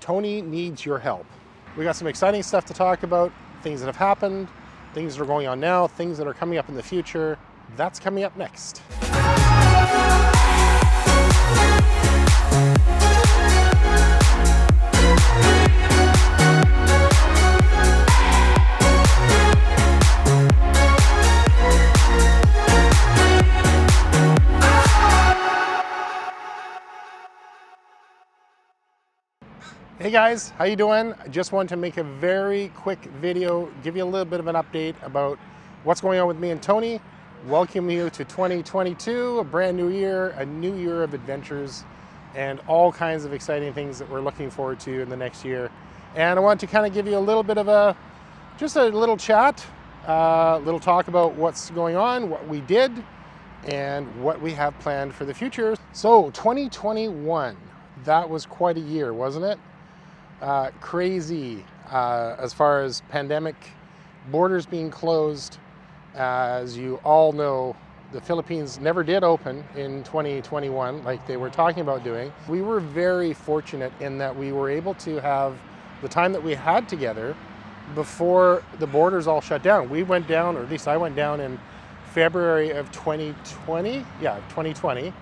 Tony needs your help. We got some exciting stuff to talk about, things that have happened, things that are going on now, things that are coming up in the future. That's coming up next. Hey guys, how you doing? I just wanted to make a very quick video, give you a little bit of an update about what's going on with me and Tony. Welcome you to 2022, a brand new year, a new year of adventures, and all kinds of exciting things that we're looking forward to in the next year. And I want to kind of give you a little bit of just a little chat, little talk about what's going on, what we did, and what we have planned for the future. So 2021, that was quite a year, wasn't it? Crazy as far as pandemic, borders being closed. As you all know, the Philippines never did open in 2021 like they were talking about doing. We were very fortunate in that we were able to have the time that we had together before the borders all shut down. We went down, or at least I went down in February of 2020. Yeah, 2020.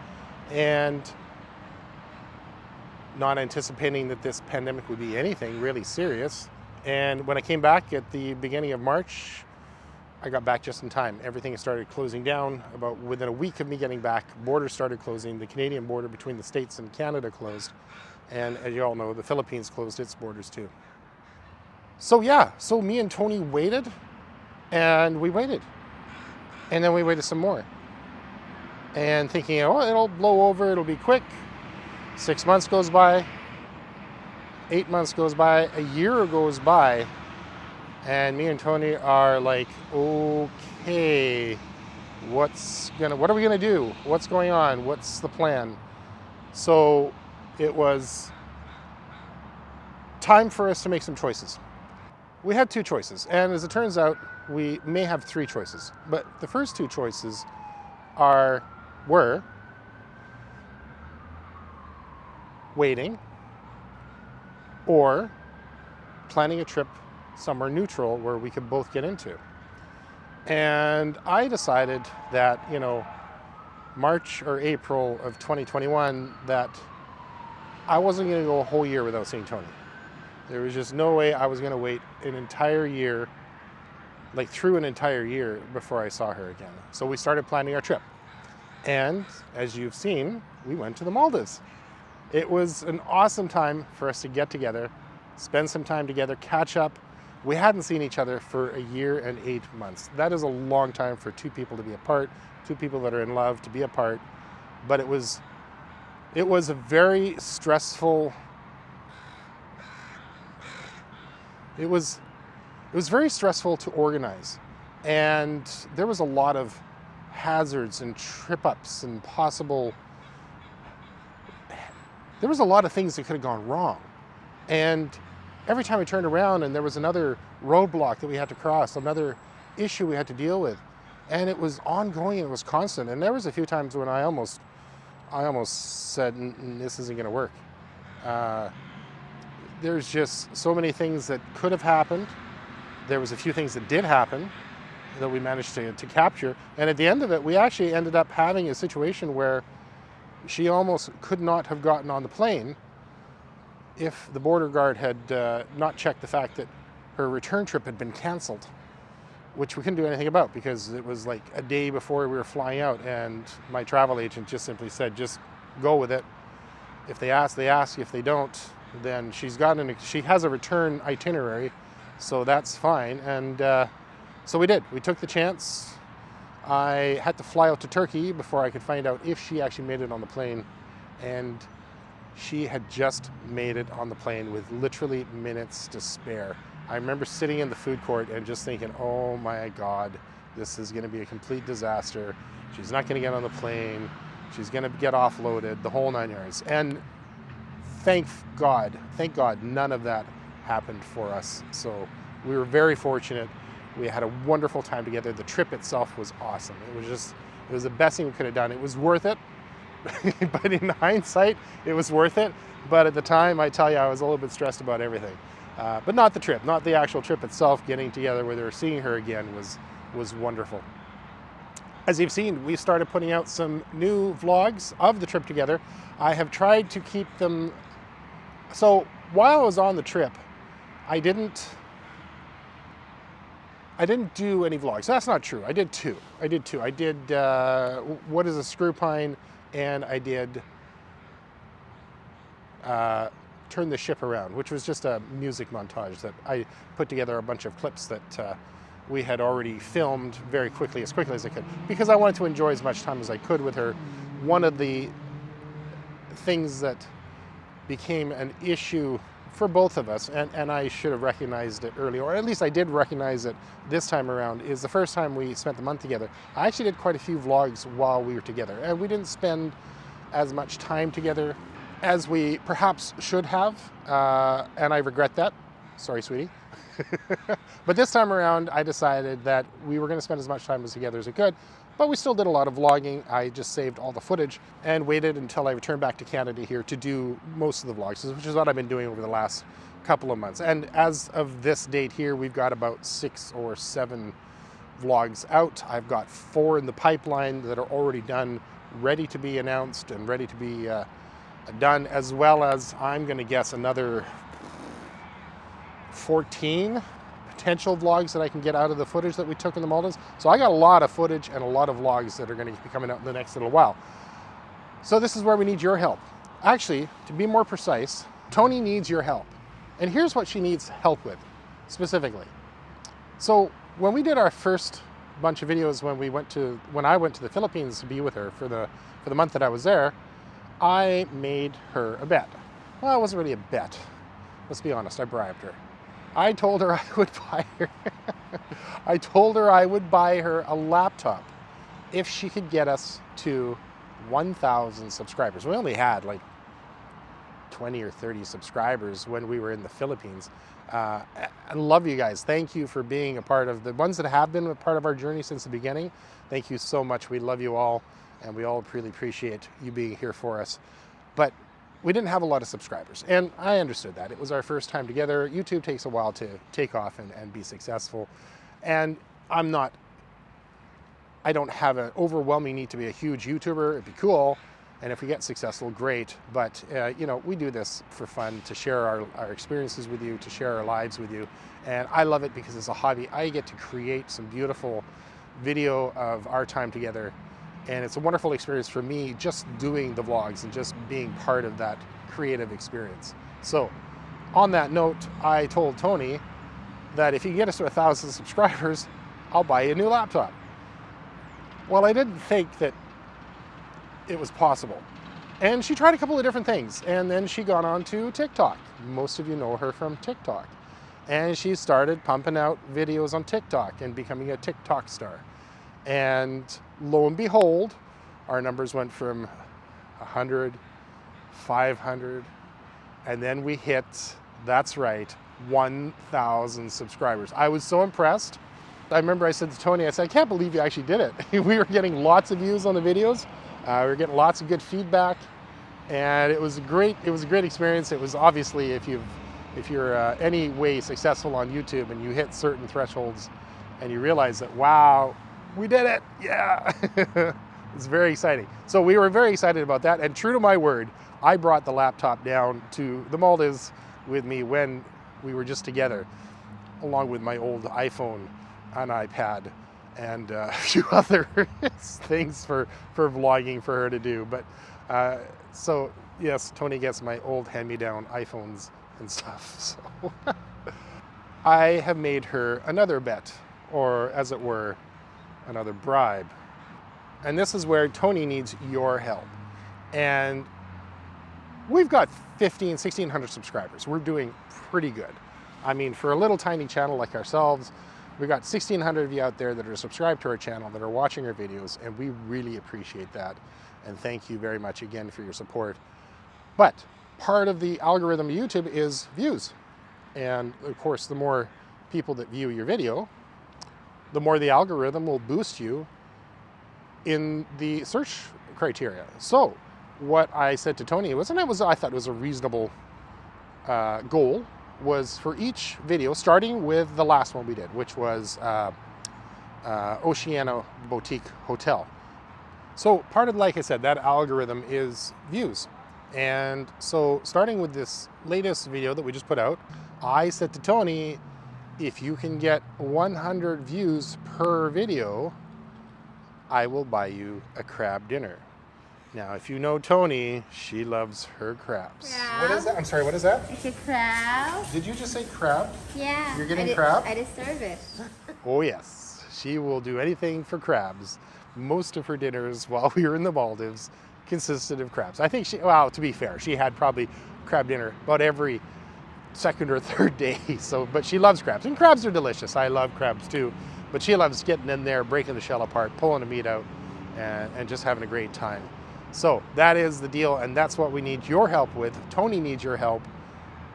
And not anticipating that this pandemic would be anything really serious. And when I came back at the beginning of March, I got back just in time. Everything started closing down. About within a week of me getting back, borders started closing. The Canadian border between the States and Canada closed. And as you all know, the Philippines closed its borders too. So yeah, so me and Tony waited, and we waited. And then we waited some more. And thinking, oh, it'll blow over, it'll be quick. 6 months goes by, 8 months goes by, a year goes by, and me and Tony are like, okay, what are we gonna do? What's going on? What's the plan? So it was time for us to make some choices. We had two choices, and as it turns out, we may have three choices, but the first two choices were waiting or planning a trip somewhere neutral where we could both get into. And I decided that, March or April of 2021, that I wasn't going to go a whole year without seeing Tony. There was just no way I was going to wait an entire year, through an entire year before I saw her again. So we started planning our trip. And as you've seen, we went to the Maldives. It was an awesome time for us to get together, spend some time together, catch up. We hadn't seen each other for a year and 8 months. That is a long time for two people to be apart, two people that are in love to be apart. But it was a very stressful, it was very stressful to organize. And there was a lot of hazards and trip ups and there was a lot of things that could have gone wrong. And every time we turned around and there was another roadblock that we had to cross, another issue we had to deal with. And it was ongoing, it was constant. And there was a few times when I almost said, this isn't gonna work. There's just so many things that could have happened. There was a few things that did happen that we managed to capture. And at the end of it, we actually ended up having a situation where she almost could not have gotten on the plane if the border guard had not checked the fact that her return trip had been canceled, which we couldn't do anything about because it was like a day before we were flying out, and my travel agent just simply said, just go with it. If they ask, they ask. If they don't, then she has a return itinerary, so that's fine. And so we did. We took the chance. I had to fly out to Turkey before I could find out if she actually made it on the plane, and she had just made it on the plane with literally minutes to spare. I remember sitting in the food court and just thinking, oh my God, this is going to be a complete disaster. She's not going to get on the plane. She's going to get offloaded, the whole 9 yards. And thank God, none of that happened for us. So we were very fortunate. We had a wonderful time together. The trip itself was awesome. It was the best thing we could have done. It was worth it. But in hindsight, it was worth it. But at the time, I tell you, I was a little bit stressed about everything. But not the trip, not the actual trip itself. Getting together with her, seeing her again was wonderful. As you've seen, we started putting out some new vlogs of the trip together. I have tried to keep them. So while I was on the trip, I didn't do any vlogs. That's not true. I did two. I did What is a Screw Pine, and I did Turn the Ship Around, which was just a music montage that I put together a bunch of clips that we had already filmed very quickly as I could, because I wanted to enjoy as much time as I could with her. One of the things that became an issue for both of us, and I should have recognized it earlier, or at least I did recognize it this time around, is the first time we spent the month together. I actually did quite a few vlogs while we were together, and we didn't spend as much time together as we perhaps should have, and I regret that. Sorry, sweetie. But this time around, I decided that we were going to spend as much time together as we could, but we still did a lot of vlogging. I just saved all the footage and waited until I returned back to Canada here to do most of the vlogs, which is what I've been doing over the last couple of months. And as of this date here, we've got about 6 or 7 vlogs out. I've got 4 in the pipeline that are already done, ready to be announced and ready to be done, as well as, I'm going to guess, another 14 potential vlogs that I can get out of the footage that we took in the Maldives. So I got a lot of footage and a lot of vlogs that are going to be coming out in the next little while. So this is where we need your help. Actually, to be more precise, Tony needs your help. And here's what she needs help with, specifically. So when we did our first bunch of videos, when I went to the Philippines to be with her for the month that I was there, I made her a bet. Well, it wasn't really a bet. Let's be honest, I bribed her. I told her I would buy her I told her I would buy her a laptop if she could get us to 1,000 subscribers. We only had like 20 or 30 subscribers when we were in the Philippines. I love you guys. Thank you for being a part of the ones that have been a part of our journey since the beginning. Thank you so much. We love you all, and we all really appreciate you being here for us. But we didn't have a lot of subscribers, and I understood that. It was our first time together. YouTube takes a while to take off and be successful. And I don't have an overwhelming need to be a huge YouTuber. It'd be cool, and if we get successful, great. But you know, we do this for fun, to share our experiences with you, to share our lives with you. And I love it because it's a hobby. I get to create some beautiful video of our time together. And it's a wonderful experience for me, just doing the vlogs and just being part of that creative experience. So on that note, I told Tony that if you get us to 1,000 subscribers, I'll buy you a new laptop. Well, I didn't think that it was possible. And she tried a couple of different things, and then she got on to TikTok. Most of you know her from TikTok. And she started pumping out videos on TikTok and becoming a TikTok star. And lo and behold, our numbers went from 100, 500, and then we hit, that's right, 1,000 subscribers. I was so impressed. I remember I said to Tony, I said, I can't believe you actually did it. We were getting lots of views on the videos. We were getting lots of good feedback, and it was a great experience. It was obviously, if you're any way successful on YouTube and you hit certain thresholds and you realize that, wow, we did it, yeah. It's very exciting. So we were very excited about that, and true to my word, I brought the laptop down to the Maldives with me when we were just together, along with my old iPhone, an iPad, and a few other things for vlogging for her to do. But so yes, Tony gets my old hand-me-down iPhones and stuff. So I have made her another bet, or as it were, another bribe. And this is where Tony needs your help. And we've got 1,600 subscribers. We're doing pretty good. I mean, for a little tiny channel like ourselves, we've got 1,600 of you out there that are subscribed to our channel, that are watching our videos, and we really appreciate that. And thank you very much again for your support. But part of the algorithm of YouTube is views. And of course, the more people that view your video, the more the algorithm will boost you in the search criteria. So what I said to Tony was, and I thought it was a reasonable goal, was for each video, starting with the last one we did, which was Oceana Boutique Hotel. So part of, like I said, that algorithm is views. And so starting with this latest video that we just put out, I said to Tony, if you can get 100 views per video, I will buy you a crab dinner. Now, if you know Tony, she loves her crabs. Crab. What is that? I'm sorry, what is that? It's a crab. Did you just say crab? Yeah. You're getting crab? I deserve it. Oh yes, she will do anything for crabs. Most of her dinners while we were in the Maldives consisted of crabs. I think well, to be fair, she had probably crab dinner about every second or third day. So, but she loves crabs, and crabs are delicious. I love crabs too, but she loves getting in there, breaking the shell apart, pulling the meat out, and just having a great time. So that is the deal, and that's what we need your help with. Tony needs your help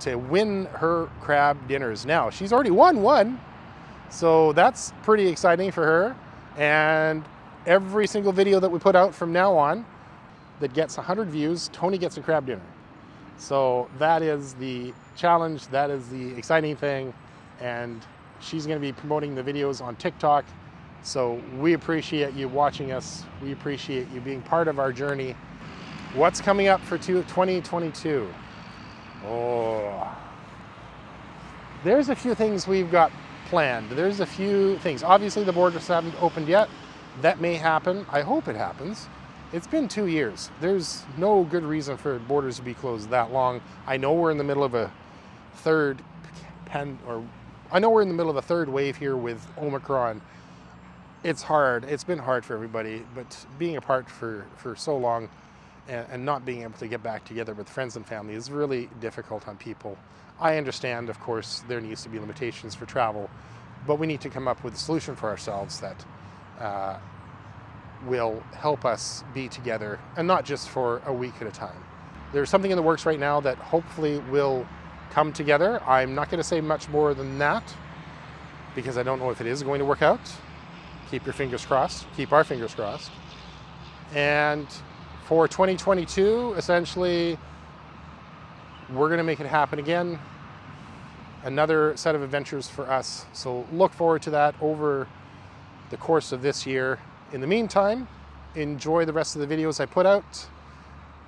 to win her crab dinners. Now, she's already won one, so that's pretty exciting for her. And every single video that we put out from now on that gets 100 views, Tony gets a crab dinner. So that is the challenge, that is the exciting thing, and she's going to be promoting the videos on TikTok. So we appreciate you watching us. We appreciate you being part of our journey. What's coming up for 2022? Oh, there's a few things we've got planned. There's a few things. Obviously, the borders haven't opened yet. That may happen. I hope it happens. It's been 2 years. There's no good reason for borders to be closed that long. I know we're in the middle of a third wave here with Omicron. It's hard. It's been hard for everybody, but being apart for so long and not being able to get back together with friends and family is really difficult on people. I understand, of course, there needs to be limitations for travel, but we need to come up with a solution for ourselves that will help us be together, and not just for a week at a time. There's something in the works right now that hopefully will come together. I'm not going to say much more than that because I don't know if it is going to work out. Keep your fingers crossed. Keep our fingers crossed. And for 2022, essentially, we're going to make it happen again. Another set of adventures for us. So look forward to that over the course of this year. In the meantime, enjoy the rest of the videos I put out.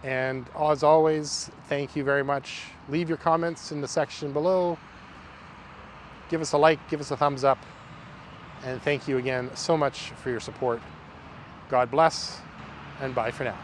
And as always, thank you very much. Leave your comments in the section below. Give us a like, give us a thumbs up. And thank you again so much for your support. God bless, and bye for now.